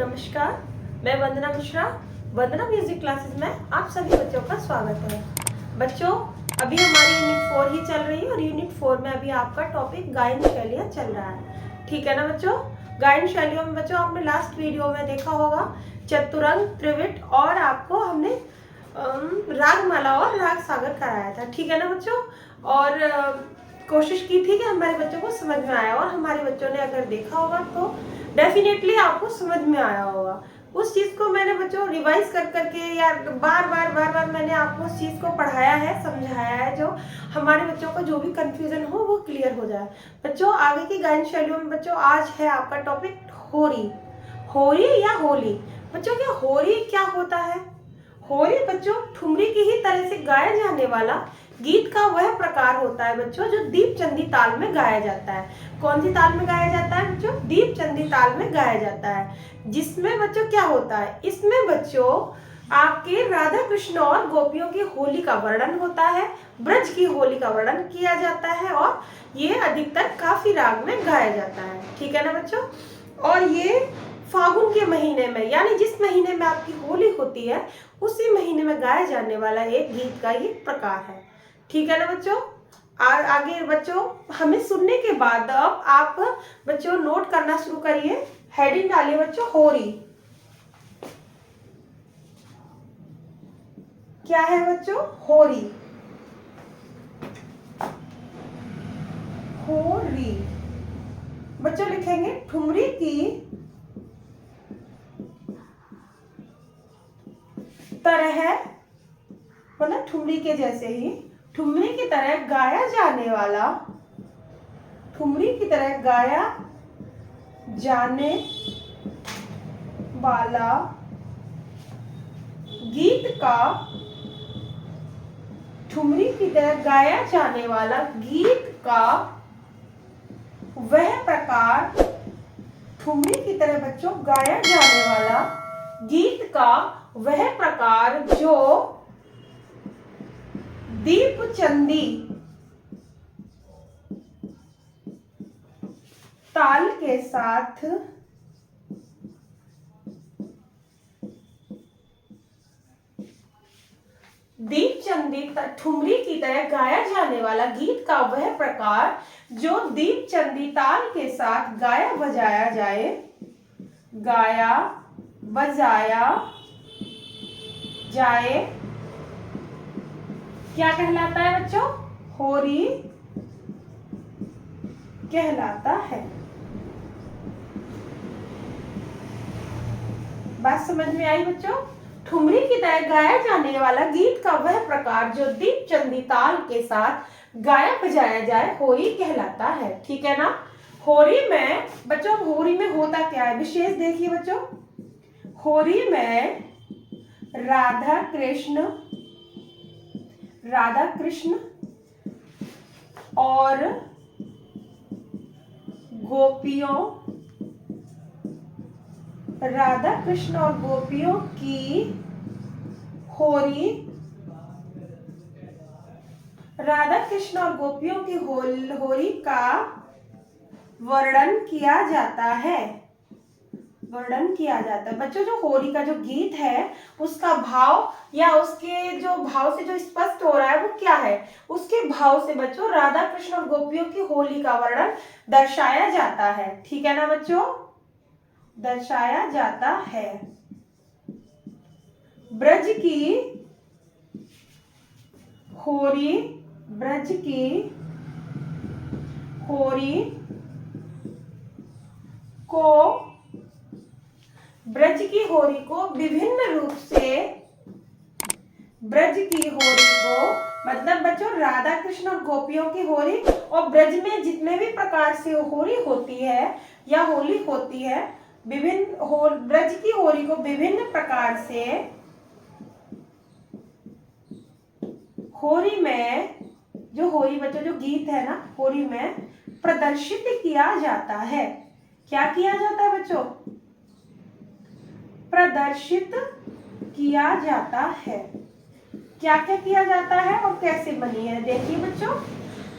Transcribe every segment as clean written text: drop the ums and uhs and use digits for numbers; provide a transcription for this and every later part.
नमस्कार, मैं वंदना मिश्रा। वंदना music classes में आप सभी बच्चों का स्वागत है। बच्चों, अभी हमारी यूनिट 4 ही चल रही है और यूनिट 4 में अभी आपका टॉपिक गायन शैलियाँ चल रहा है। ठीक है ना बच्चों? गायन शैलियों में बच्चों आपने लास्ट वीडियो में देखा होगा चतुरंग, त्रिविट और आपको हमने रागमाला और राग सागर कराया था। ठीक है ना बच्चों? और कोशिश की थी कि हमारे बच्चों को समझ में आया, और हमारे बच्चों ने अगर देखा होगा तो डेफिनेटली आपको समझ में आया होगा। उस चीज को मैंने बच्चों रिवाइज कर करके या बार बार मैंने आपको उस चीज को पढ़ाया है, समझाया है, जो हमारे बच्चों को जो भी कंफ्यूजन हो वो क्लियर हो जाए। बच्चों, आगे की गायन शैलियों में बच्चों आज है आपका टॉपिक होरी। होरी या होली। बच्चों, क्या होरी क्या होता है? होरी बच्चों ठुमरी की ही तरह से गाया जाने वाला गीत का वह प्रकार होता है बच्चों जो दीपचंदी ताल में गाया जाता है। कौन सी ताल में गाया जाता है बच्चों? दीपचंदी ताल में गाया जाता है। जिसमें बच्चों क्या होता है? इसमें बच्चों आपके राधा कृष्ण और गोपियों की होली का वर्णन होता है, ब्रज की होली का वर्णन किया जाता है, और ये अधिकतर काफी राग में गाया जाता है। ठीक है ना बच्चों? और ये फागुन के महीने में, यानी जिस महीने में आपकी होली होती है उसी महीने में गाया जाने वाला एक गीत का ये प्रकार है। ठीक है ना बच्चों? आगे बच्चों हमें सुनने के बाद अब आप बच्चों नोट करना शुरू करिए। हेडिंग डालिए बच्चों होरी। क्या है बच्चों? होरी। होरी बच्चों लिखेंगे ठुमरी की तरह, मतलब ठुमरी के जैसे ही, ठुमरी की तरह गाया जाने वाला, ठुमरी की तरह गाया जाने वाला गीत का, ठुमरी की तरह गाया जाने वाला गीत का वह प्रकार, ठुमरी की तरह बच्चों गाया जाने वाला गीत का वह प्रकार जो दीपचंदी ताल के साथ दीपचंदी ठुमरी की तरह गाया जाने वाला गीत का वह प्रकार जो दीपचंदी ताल के साथ गाया बजाया जाए, गाया बजाया जाए, क्या कहलाता है बच्चों? होरी कहलाता है। बात समझ में आई बच्चों? ठुमरी की तरह गाया जाने वाला गीत का वह प्रकार जो दीपचंदी ताल के साथ गाया बजाया जाए होरी कहलाता है। ठीक है ना? होरी में बच्चों, होरी में होता क्या है विशेष देखिए बच्चों। होरी में राधा कृष्ण और गोपियों, राधा कृष्ण और गोपियों की होरी, राधा कृष्ण और गोपियों की होरी का वर्णन किया जाता है, वर्णन किया जाता है। बच्चों, जो होरी का जो गीत है उसका भाव या उसके जो भाव से जो स्पष्ट हो रहा है वो क्या है? उसके भाव से बच्चों राधा कृष्ण और गोपियों की होली का वर्णन दर्शाया जाता है। ठीक है ना बच्चों? दर्शाया जाता है। ब्रज की होरी, ब्रज की होरी को, ब्रज की होरी को विभिन्न रूप से, ब्रज की होरी को मतलब बच्चों राधा कृष्ण और गोपियों की होरी, और ब्रज में जितने भी प्रकार से होरी होती है या होली होती है, विभिन्न ब्रज की होरी को विभिन्न प्रकार से होरी में, जो होरी बच्चों जो गीत है ना होरी में प्रदर्शित किया जाता है। क्या किया जाता है बच्चों? प्रदर्शित किया जाता है। क्या क्या किया जाता है और कैसे बनी है देखिए बच्चों।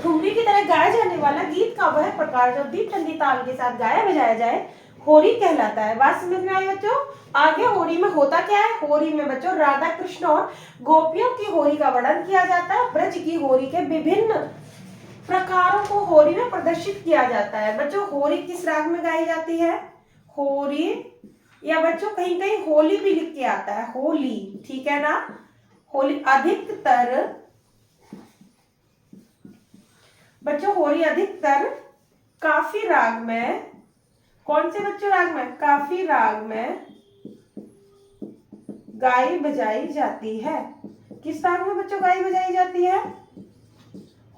ठुमरी की तरह गाया जाने वाला गीत का वह प्रकार जो दीपचंदी ताल के साथ गाया बजाया जाए होली कहलाता है। बात समझ में आई बच्चों? आगे होली में होता क्या है? होली में बच्चों राधा कृष्ण और गोपियों की होली का वर्णन किया जाता है। ब्रज की होली के विभिन्न प्रकारों को होली में प्रदर्शित किया जाता है। बच्चों होली किस राग में गाई जाती है? होली, या बच्चों कहीं कहीं होली भी लिख के आता है, होली, ठीक है ना। होली अधिकतर बच्चों होली अधिकतर काफी राग में, कौन से बच्चों राग में? काफी राग में गाई बजाई जाती है। किस राग में बच्चों गाई बजाई जाती है?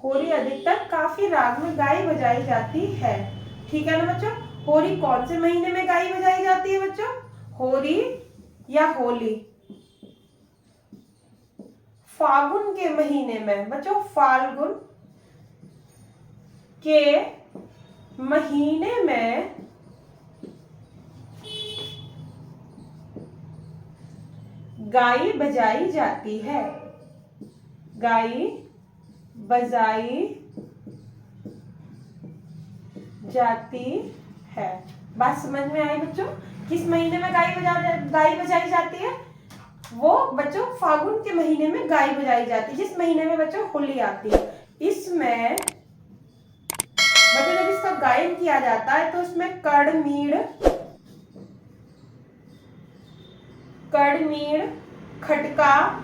होली अधिकतर काफी राग में गाई बजाई जाती है, ठीक है ना बच्चों। होली कौन से महीने में गाई बजाई जाती है बच्चों? होली या होली फागुन के महीने में बच्चों, फाल्गुन के महीने में गाई बजाई जाती है। गाई बजाई जाती है। बात समझ में आई बच्चों? किस महीने में गाई बजाई जाती है? वो बच्चों फागुन के महीने में गाई बजाई जाती है, जिस महीने में बच्चों होली आती है। इसमें बच्चों जब इसका गायन किया जाता है तो उसमें कड़मीड़, खटका,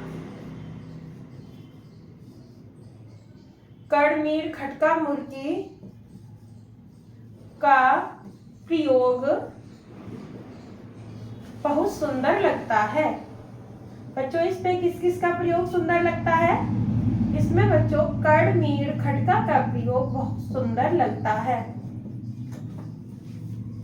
मुर्गी का प्रयोग बहुत सुंदर लगता है। बच्चों इसमें किस किस का प्रयोग सुंदर लगता है? इसमें बच्चों कड़मीड़ खटका का प्रयोग बहुत सुंदर लगता है।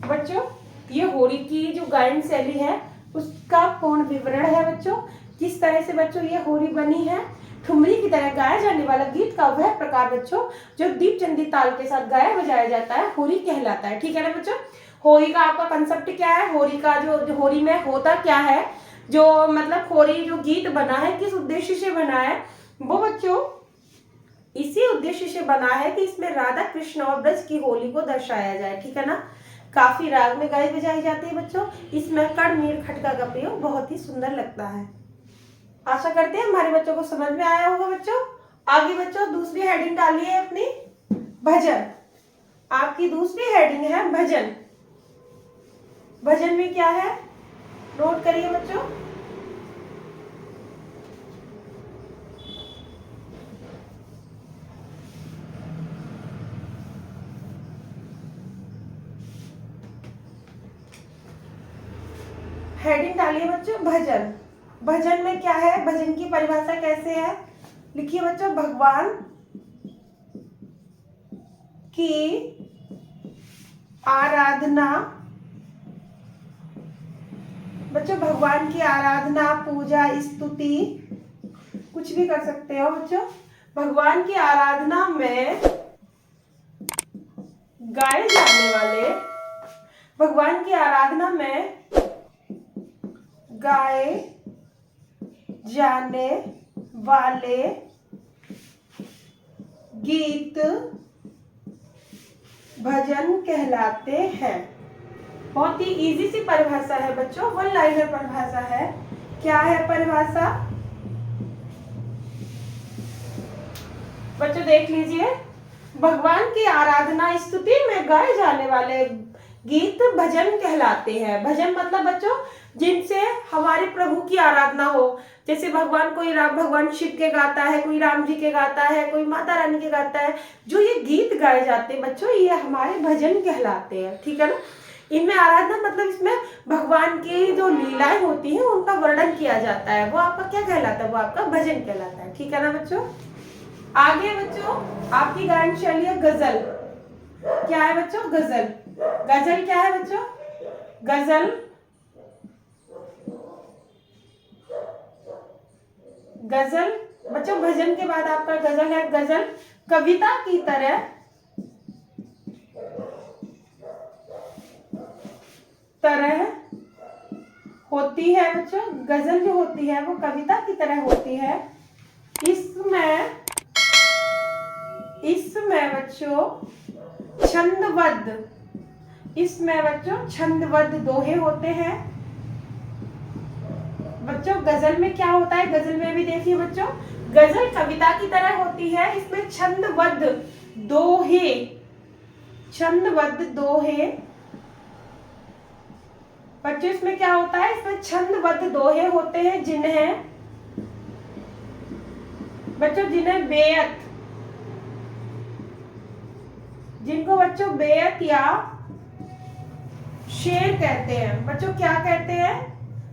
बच्चों ये होली की जो गायन शैली है उसका पूर्ण विवरण है बच्चों। किस तरह से बच्चों ये होली बनी है। ठुमरी की तरह गाया जाने वाला गीत का वह प्रकार बच्चों जो दीपचंदी ताल के साथ गाया बजाया जाता है, होली कहलाता है, ठीक है ना बच्चों। होली का आपका कंसेप्ट क्या है? होली का जो होली में होता क्या है, जो मतलब होली जो गीत बना है किस उद्देश्य से बना है? वो बच्चों इसी उद्देश्य से बना है कि इसमें राधा कृष्ण और ब्रज की होली को दर्शाया जाए, ठीक है ना। काफी राग में गाई बजाई जाती है बच्चों। इसमें कड़मीड़ खटका का प्रयोग बहुत ही सुंदर लगता है। आशा करते हैं हमारे बच्चों को समझ में आया होगा बच्चों। आगे बच्चों दूसरी हेडिंग डालिए अपनी, भजन। आपकी दूसरी हेडिंग है भजन। भजन में क्या है नोट करिए बच्चों। हेडिंग डालिए बच्चों भजन। भजन में क्या है? भजन की परिभाषा कैसे है? लिखिए बच्चों, भगवान की आराधना, बच्चों भगवान की आराधना, पूजा, स्तुति कुछ भी कर सकते हो बच्चों। भगवान की आराधना में गाए जाने वाले, भगवान की आराधना में गाए जाने वाले गीत भजन कहलाते हैं। बहुत ही इजी सी परिभाषा है बच्चों, वन लाइनर परिभाषा है। क्या है परिभाषा बच्चों? देख लीजिए, भगवान की आराधना स्तुति में गाए जाने वाले गीत भजन कहलाते हैं। भजन मतलब बच्चों जिनसे हमारे प्रभु की आराधना हो। जैसे भगवान, कोई राम भगवान शिव के गाता है, कोई राम जी के गाता है, कोई माता रानी के गाता है। जो ये गीत गाए जाते हैं बच्चों ये हमारे भजन कहलाते हैं, ठीक है ना। इनमें आराधना मतलब इसमें भगवान की जो लीलाएं होती हैं उनका वर्णन किया जाता है, वो आपका क्या कहलाता है? वो आपका भजन कहलाता है, ठीक है ना बच्चों। आगे बच्चों आपकी गायन शैली है गजल। क्या है बच्चों? गजल। गजल क्या है बच्चों? गजल गजल बच्चों भजन के बाद आपका गजल है। गजल कविता की तरह होती है बच्चों। गजल जो होती है वो कविता की तरह होती है। इसमें बच्चों छंदबद्ध इसमें बच्चों छंदबद्ध दोहे होते हैं। बच्चों गजल में क्या होता है, गजल में भी देखिए बच्चों, गजल कविता की तरह होती है, इसमें छंदबद्ध दोहे, छंदबद्ध दोहे। बच्चों इसमें क्या होता है, इसमें छंदबद्ध दोहे होते हैं जिन्हें बच्चों जिन्हें बेयत, जिनको बच्चों बेयत या शेर कहते हैं। बच्चों क्या कहते हैं,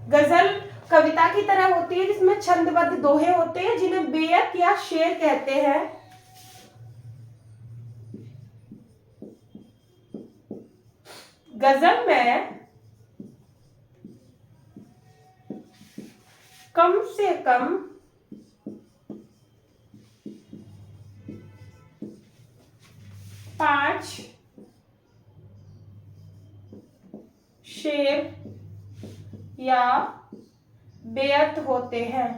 गजल कविता की तरह होती है जिसमें छंदबद्ध दोहे होते हैं जिन्हें बेयत या शेर कहते हैं। गजल में कम से कम 5 शेर या बेयत होते हैं।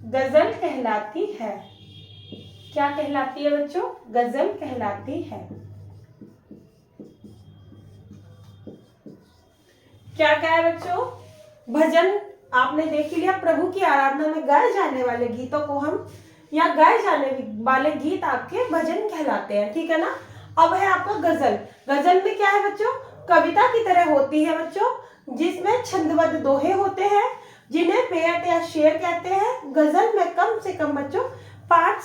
गजल कहलाती है, क्या कहलाती है बच्चों, गजल कहलाती है। क्या क्या है बच्चों, भजन आपने देख लिया, प्रभु की आराधना में गाए जाने वाले गीतों को हम, या गाए जाने वाले गीत आपके भजन कहलाते हैं, ठीक है ना। अब है आपका गजल। गजल में क्या है बच्चों, कविता की तरह होती है बच्चों, जिसमें छंदबद्ध दोहे होते हैं जिन्हें बेयत या शेर कहते हैं। गजल में कम से कम बच्चों 5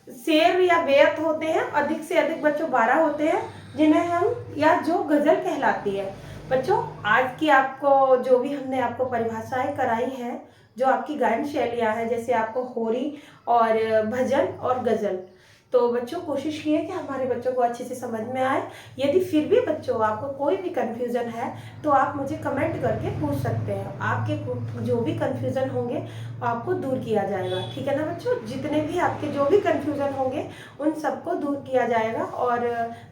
शेर या बेयत होते हैं, अधिक से अधिक बच्चों 12 होते हैं, जिन्हें हम, या जो गजल कहलाती है। बच्चों आज की आपको जो भी हमने आपको परिभाषाएं कराई हैं, जो आपकी गायन शैलियाँ हैं, जैसे आपको होरी और भजन और गजल, तो बच्चों कोशिश कीजिए कि हमारे बच्चों को अच्छे से समझ में आए। यदि फिर भी बच्चों आपको कोई भी कन्फ्यूज़न है तो आप मुझे कमेंट करके पूछ सकते हैं। आपके जो भी कन्फ्यूज़न होंगे आपको दूर किया जाएगा, ठीक है ना बच्चों। जितने भी आपके जो भी कन्फ्यूज़न होंगे उन सबको दूर किया जाएगा, और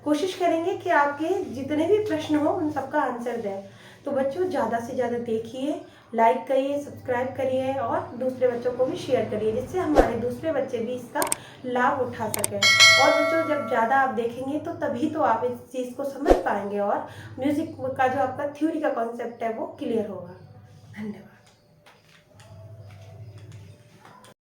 कोशिश करेंगे कि आपके जितने भी प्रश्न हो उन सबका आंसर दें। तो बच्चों ज़्यादा से ज़्यादा देखिए, लाइक करिए, सब्सक्राइब करिए और दूसरे बच्चों को भी शेयर करिए, जिससे हमारे दूसरे बच्चे भी इसका लाभ उठा सकें। और बच्चों जब ज़्यादा आप देखेंगे तो तभी तो आप इस चीज़ को समझ पाएंगे और म्यूज़िक का जो आपका थ्योरी का कॉन्सेप्ट है वो क्लियर होगा। धन्यवाद।